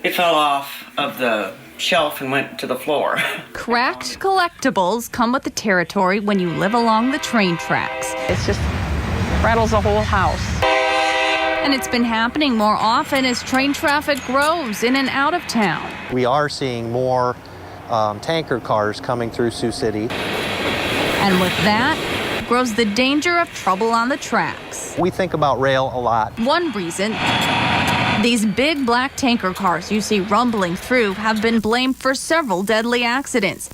It fell off of the shelf and went to the floor. Cracked collectibles come with the territory when you live along the train tracks. It's just rattles the whole house. And it's been happening more often as train traffic grows in and out of town. We are seeing more tanker cars coming through Sioux City. And with that grows the danger of trouble on the tracks. We think about rail a lot. One reason, these big black tanker cars you see rumbling through have been blamed for several deadly accidents.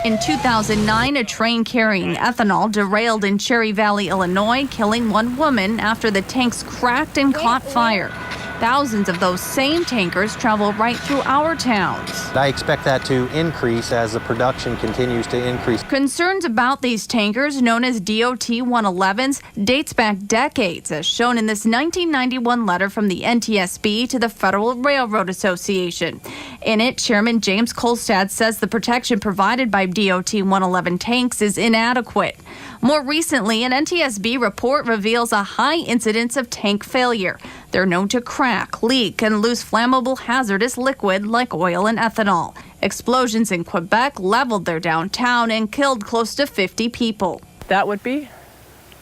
In 2009, a train carrying ethanol derailed in Cherry Valley, Illinois, killing one woman after the tanks cracked and caught fire. Thousands of those same tankers travel right through our towns. I expect that to increase as the production continues to increase. Concerns about these tankers, known as DOT 111s, dates back decades, as shown in this 1991 letter from the NTSB to the Federal Railroad Association. In it, Chairman James Kolstad says the protection provided by DOT 111 tanks is inadequate. More recently, an NTSB report reveals a high incidence of tank failure. They're known to crack, leak, and lose flammable hazardous liquid like oil and ethanol. Explosions in Quebec leveled their downtown and killed close to 50 people. That would be a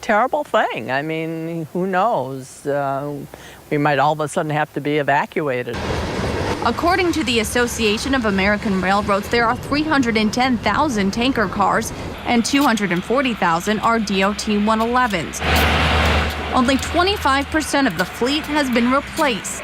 terrible thing. I mean, who knows? We might all of a sudden have to be evacuated. According to the Association of American Railroads, there are 310,000 tanker cars and 240,000 are DOT 111s. Only 25% of the fleet has been replaced.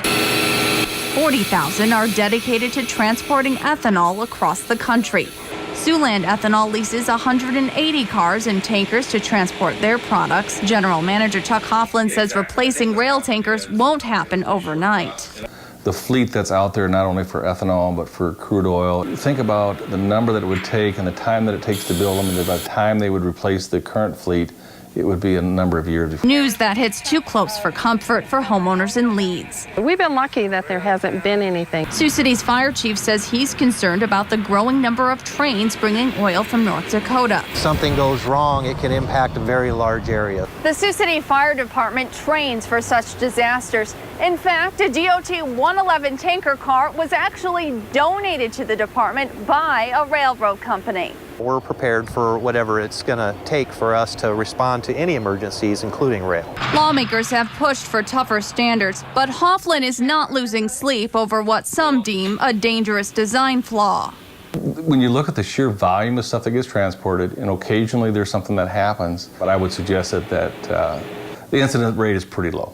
40,000 are dedicated to transporting ethanol across the country. Siouxland Ethanol leases 180 cars and tankers to transport their products. General Manager Chuck Hoffland says replacing rail tankers won't happen overnight. The fleet that's out there, not only for ethanol, but for crude oil. Think about the number that it would take and the time that it takes to build them, and by the time they would replace the current fleet, it would be a number of years. News that hits too close for comfort for homeowners in Leeds. We've been lucky that there hasn't been anything. Sioux City's fire chief says he's concerned about the growing number of trains bringing oil from North Dakota. If something goes wrong, it can impact a very large area. The Sioux City Fire Department trains for such disasters. In fact, a DOT 111 tanker car was actually donated to the department by a railroad company. We're prepared for whatever it's going to take for us to respond to any emergencies, including rail. Lawmakers have pushed for tougher standards, but Hoffland is not losing sleep over what some deem a dangerous design flaw. When you look at the sheer volume of stuff that gets transported, and occasionally there's something that happens, but I would suggest that the incident rate is pretty low.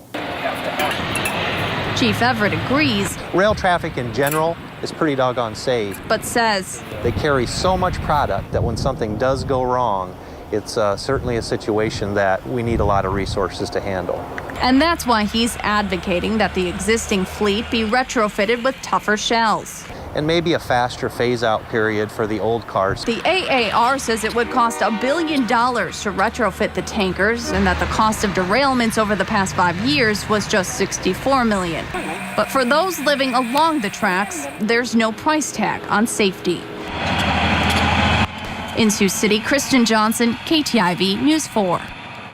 Chief Everett agrees. Rail traffic in general is pretty doggone safe, but says they carry so much product that when something does go wrong, it's certainly a situation that we need a lot of resources to handle. And that's why he's advocating that the existing fleet be retrofitted with tougher shells. And maybe a faster phase-out period for the old cars. The AAR says it would cost $1 billion to retrofit the tankers, and that the cost of derailments over the past 5 years was just $64 million. But for those living along the tracks, there's no price tag on safety. In Sioux City, Kristen Johnson, KTIV News 4.